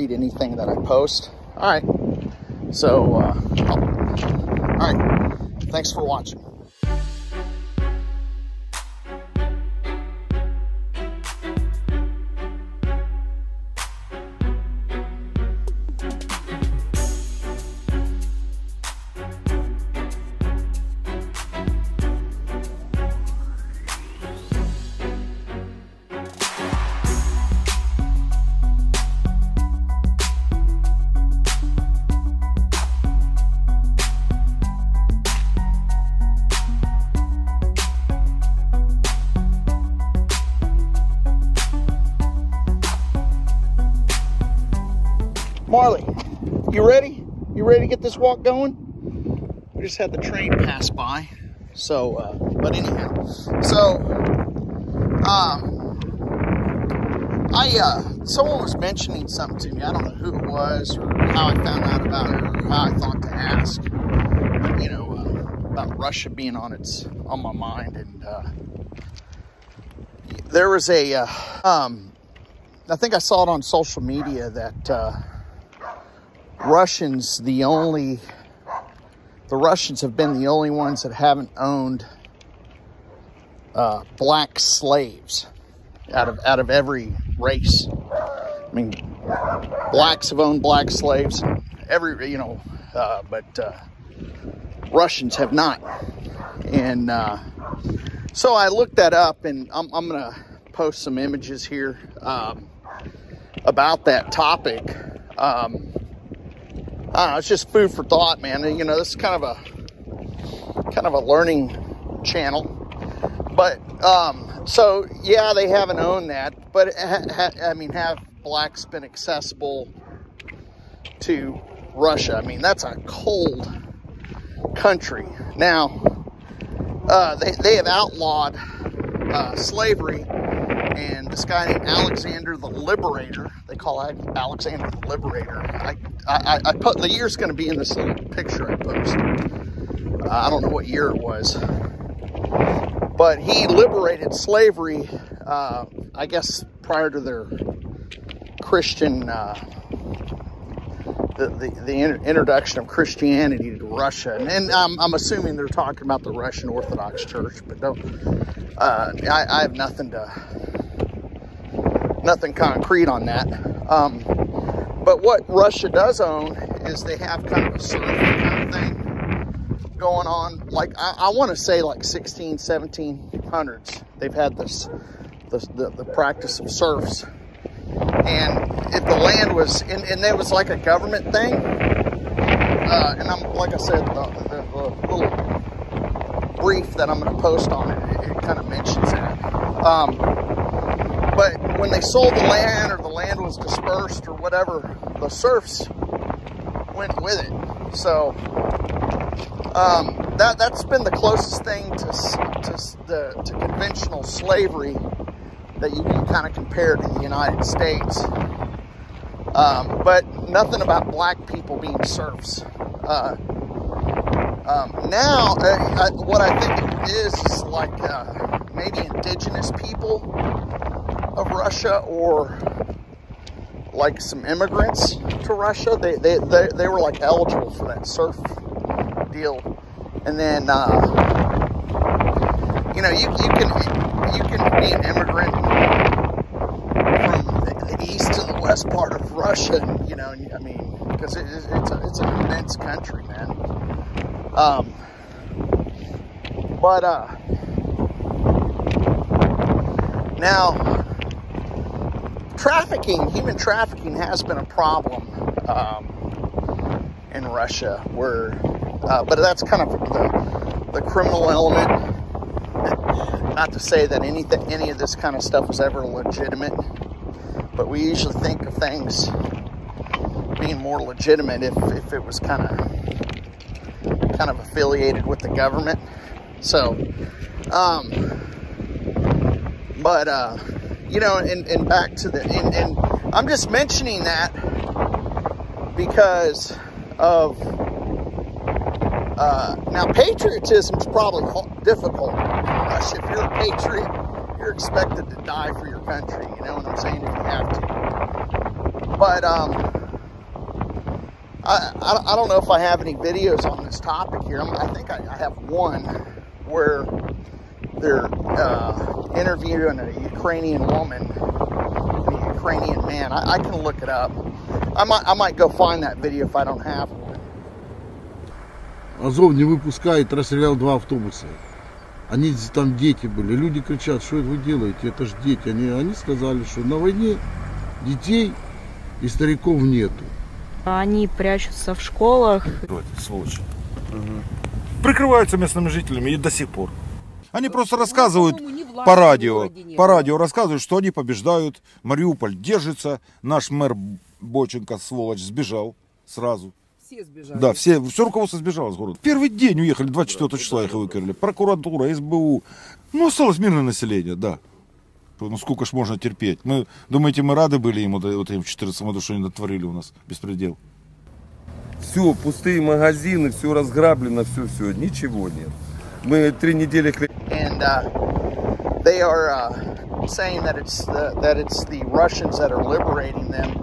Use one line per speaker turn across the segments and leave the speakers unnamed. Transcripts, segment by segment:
read anything that I post. All right. So, all right. Thanks for watching. Marley, you ready? You ready to get this walk going? We just had the train pass by. So, but anyhow, so, someone was mentioning something to me. I don't know who it was or how I found out about it or how I thought to ask, you know, about Russia being on my mind. And, there was I think I saw it on social media that, the Russians have been the only ones that haven't owned black slaves out of every race. I mean, blacks have owned black slaves, but Russians have not. And so I looked that up, and I'm gonna post some images here about that topic. It's just food for thought, man. You know, this is kind of a learning channel. But so yeah, they haven't owned that. But I mean, have blacks been accessible to Russia? I mean, that's a cold country. Now they have outlawed slavery. And this guy named Alexander the Liberator, they call Alexander the Liberator. I put, the year's going to be in this little picture I post. I don't know what year it was, but he liberated slavery, I guess prior to their Christian, the introduction of Christianity to Russia. And I'm assuming they're talking about the Russian Orthodox Church, but don't, I have nothing concrete on that. But what Russia does own is they have kind of a serf kind of thing going on. Like, I want to say like 1700s, they've had the practice of serfs. And if the land was, and it was like a government thing, and like I said, the little brief that I'm going to post on it kind of mentions that. But when they sold the land, or the land was dispersed or whatever, the serfs went with it. So that's been the closest thing to conventional slavery that you can kind of compare to the United States. But nothing about black people being serfs. Now, what I think it is like maybe indigenous people of Russia, or like some immigrants to Russia. They were like eligible for that serf deal. And then you know, you can be an immigrant from the east to the west part of Russia, and, you know, I mean, because it's an immense country, man. Now, human trafficking has been a problem in Russia, where, but that's kind of the criminal element. Not to say that any of this kind of stuff was ever legitimate, but we usually think of things being more legitimate if it was kind of affiliated with the government. So, you know, and back to and I'm just mentioning that because of, now patriotism is probably difficult in Russia. If you're a patriot, you're expected to die for your country, you know what I'm saying, if you have to. But, I don't know if I have any videos on this topic here. I think I have one where they're interviewing a Ukrainian woman and a Ukrainian man. I can look it up. I might go find that video if I don't have one.
Азов не выпускает, расстрелял 2 автобуса. Они там дети были. Люди кричат, что это вы делаете? Это же дети. Они сказали, что на войне детей и стариков нету.
Они прячутся в школах.
Сволочи. Прикрываются местными жителями и до сих пор. Они просто рассказывают по радио рассказывают, что они побеждают, Мариуполь держится, наш мэр Боченко, сволочь, сбежал сразу.
Все сбежали.
Да, все руководство сбежало с города. Первый день уехали, 24 числа их выкрыли. Прокуратура, СБУ. Ну, осталось мирное население, да. Ну, сколько ж можно терпеть? Мы, думаете, мы рады были им, вот им в 2014 году, что они натворили у нас? Беспредел.
Все, пустые магазины, все разграблено, все, ничего нет. Мы 3 недели...
And they are saying that it's the Russians that are liberating them,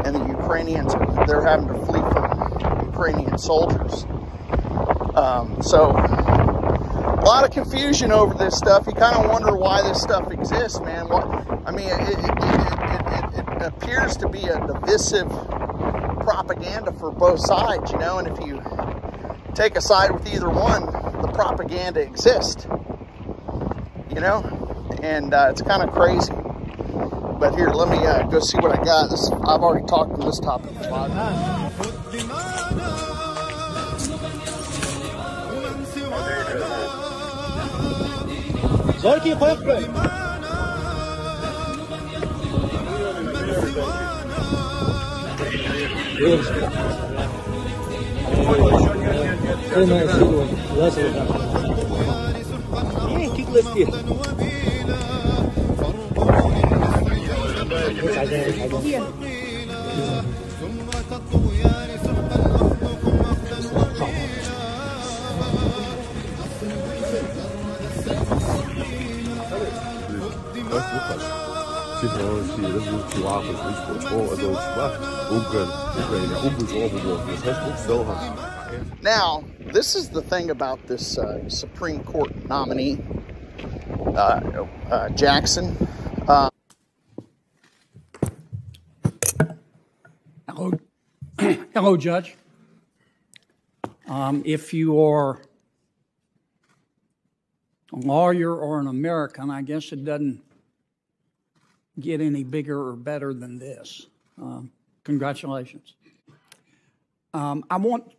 and the Ukrainians, they're having to flee from Ukrainian soldiers. So a lot of confusion over this stuff. You kind of wonder why this stuff exists, man. It appears to be a divisive propaganda for both sides, you know, and if you take a side with either one, the propaganda exists, you know, and it's kind of crazy. But here, let me go see what I got. I've already talked on this topic a lot. Now, this is the thing about this Supreme Court nominee, Jackson.
Hello, Judge. If you are a lawyer or an American, I guess it doesn't get any bigger or better than this. Congratulations. I want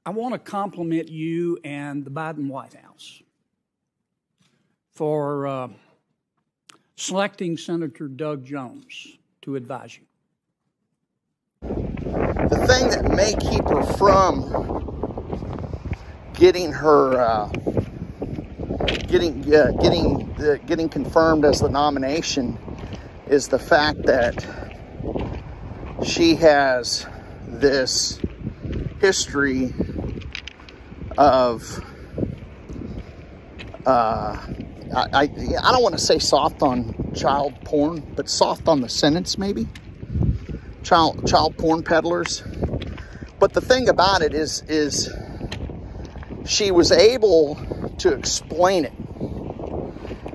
to compliment you and the Biden White House for selecting Senator Doug Jones to advise you.
The thing that may keep her from getting her getting confirmed as the nomination is the fact that she has this history of I don't want to say soft on child porn, but soft on the sentence maybe. Child porn peddlers. But the thing about it is she was able to explain it.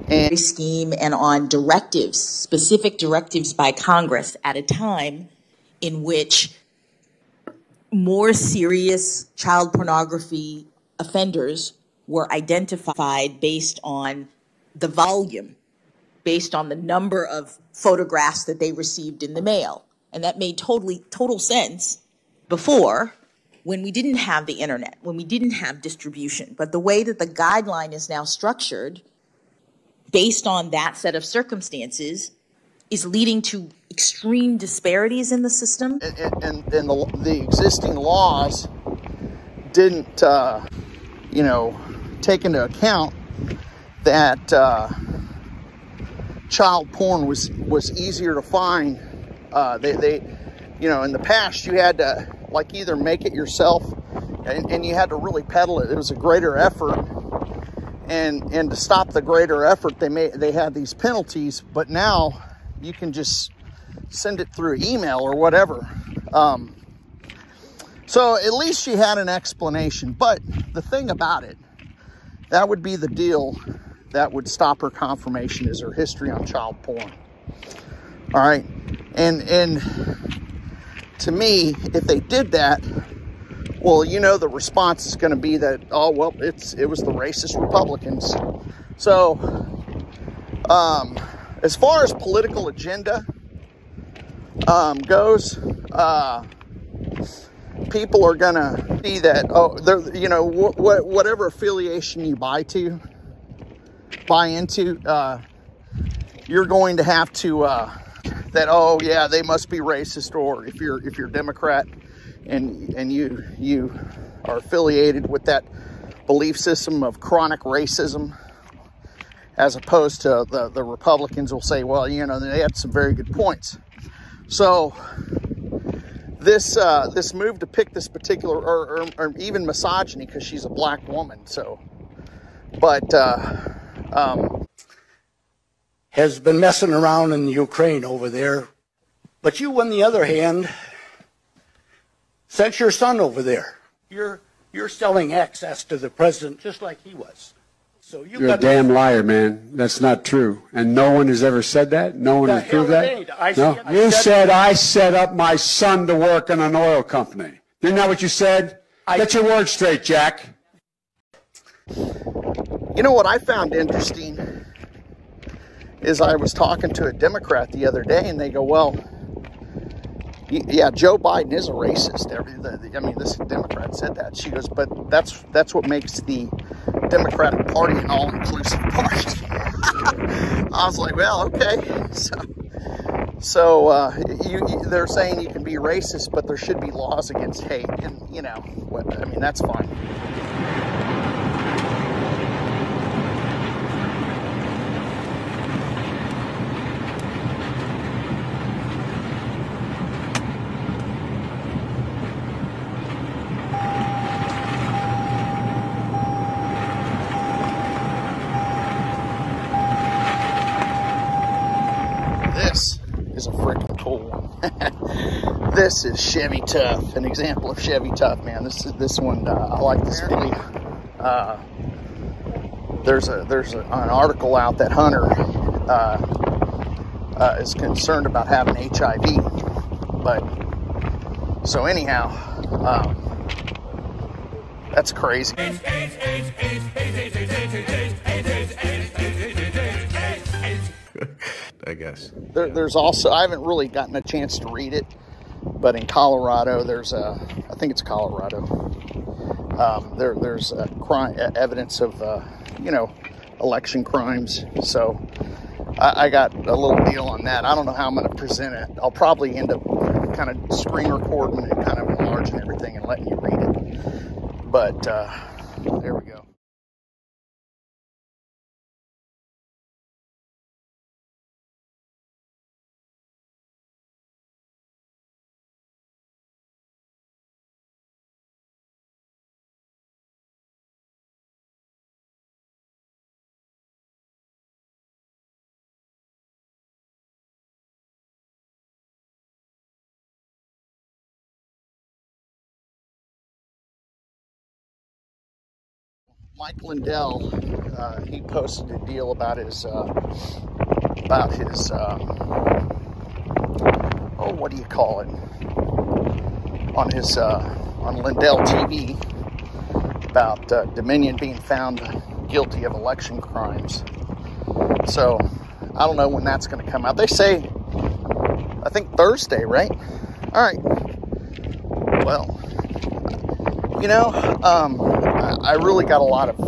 And scheme and on directives, specific directives by Congress at a time in which more serious child pornography offenders were identified based on the volume, based on the number of photographs that they received in the mail. And that made total sense before, when we didn't have the internet, when we didn't have distribution. But the way that the guideline is now structured, based on that set of circumstances, is leading to extreme disparities in the system.
And the existing laws didn't, take into account that child porn was easier to find. In the past, you had to either make it yourself, and you had to really peddle it. It was a greater effort, and to stop the greater effort, they had these penalties. But now you can just send it through email or whatever. So at least she had an explanation. But the thing about it, that would be the deal that would stop her confirmation, is her history on child porn. All right. And to me, if they did that, well, you know, the response is going to be that, oh, well, it was the racist Republicans. So as far as political agenda goes, people are going to see that, oh, you know, whatever affiliation you buy into, you're going to have to, that, oh yeah, they must be racist. Or if you're Democrat and you are affiliated with that belief system of chronic racism, as opposed to the Republicans will say, well, you know, they had some very good points. So this move to pick this particular, or even misogyny, because she's a black woman. So, but
has been messing around in Ukraine over there. But you, on the other hand, sent your son over there. You're selling access to the president just like he was. So
you're a damn liar, man. That's not true. And no one has ever said that. No one has proved that. No. You said I set up my son to work in an oil company. Isn't that what you said? Get your words straight, Jack.
You know what I found interesting is I was talking to a Democrat the other day, and they go, well, yeah, Joe Biden is a racist. I mean, this Democrat said that. She goes, but that's what makes the Democratic Party an all-inclusive party. I was like, well, okay. So they're saying you can be racist, but there should be laws against hate. And, you know, I mean, that's fine. This is a freaking cool one. This is Chevy Tough, an example of Chevy Tough, man. This one. I like this video. There's an article out that Hunter is concerned about having HIV, but so anyhow, that's crazy.
I guess.
There's also, I haven't really gotten a chance to read it, but in Colorado, there's I think it's Colorado. There's crime evidence of you know, election crimes. So I got a little deal on that. I don't know how I'm going to present it. I'll probably end up kind of screen recording and kind of enlarging everything and letting you read it. But there we go. Mike Lindell, he posted a deal about his oh, what do you call it? On his on Lindell TV about Dominion being found guilty of election crimes. So I don't know when that's going to come out. They say, I think Thursday, right? All right. Well, you know, I really got a lot of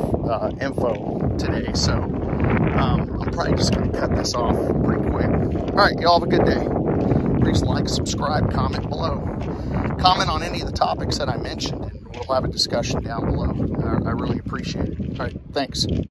info today, so I'm probably just going to cut this off pretty quick. All right, y'all have a good day. Please like, subscribe, comment below. Comment on any of the topics that I mentioned, and we'll have a discussion down below. I really appreciate it. All right, thanks.